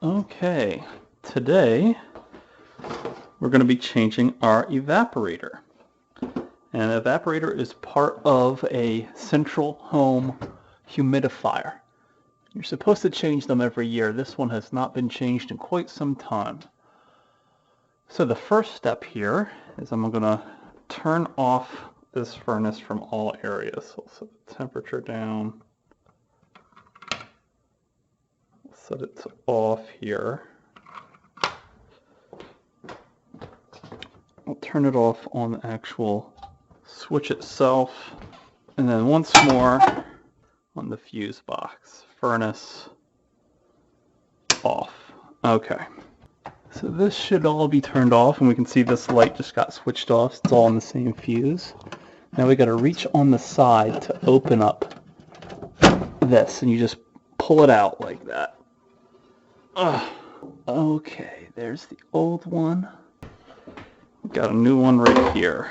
Okay, today we're going to be changing our evaporator. An evaporator is part of a central home humidifier. You're supposed to change them every year. This one has not been changed in quite some time. So the first step here is I'm going to turn off this furnace from all areas. So I'll set the temperature down. Set it to off here. I'll turn it off on the actual switch itself, and then once more on the fuse box. Furnace off. Okay. So this should all be turned off, and we can see this light just got switched off. It's all in the same fuse. Now we got to reach on the side to open up this, and you just pull it out like that. Okay, there's the old one. Got a new one right here.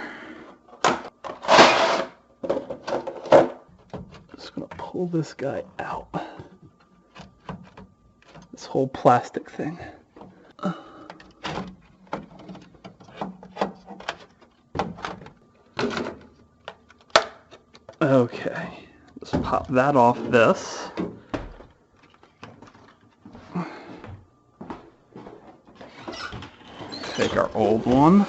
Just gonna pull this guy out. This whole plastic thing. Okay, just pop that off this. Take our old one,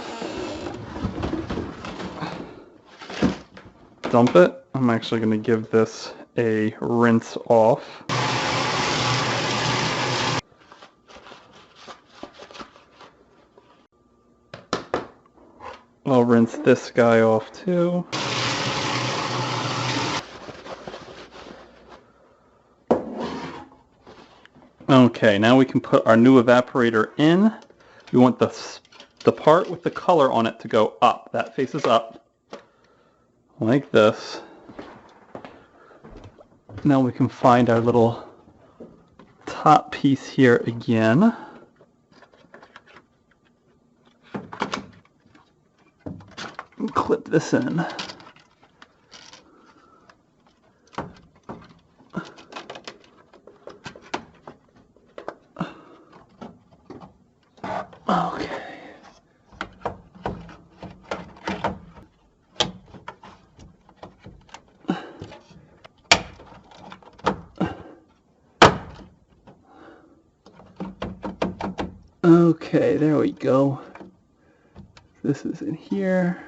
dump it. I'm actually going to give this a rinse off. I'll rinse this guy off too. Okay, now we can put our new evaporator in. We want the part with the color on it to go up. That faces up, like this. Now we can find our little top piece here again. And clip this in. Okay. Okay, there we go. This is in here.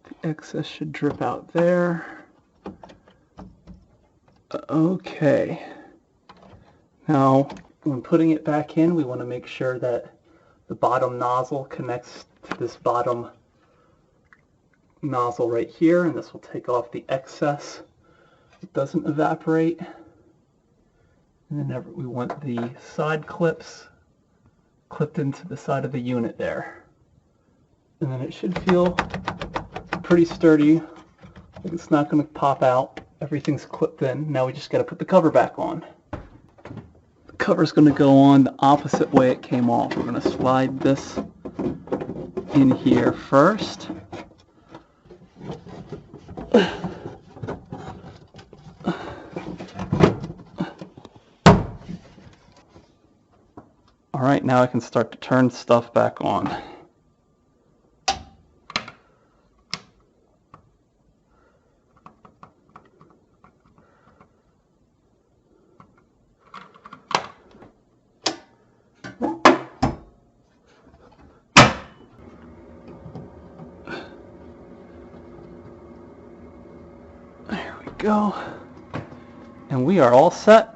The excess should drip out there. Okay. Now, when putting it back in, we want to make sure that the bottom nozzle connects to this bottom nozzle right here, and this will take off the excess. It doesn't evaporate. And then we want the side clips clipped into the side of the unit there. And then it should feel pretty sturdy. Like it's not going to pop out. Everything's clipped in. Now we just got to put the cover back on. The cover's going to go on the opposite way it came off. We're going to slide this in here first. Alright, now I can start to turn stuff back on. There we go. And we are all set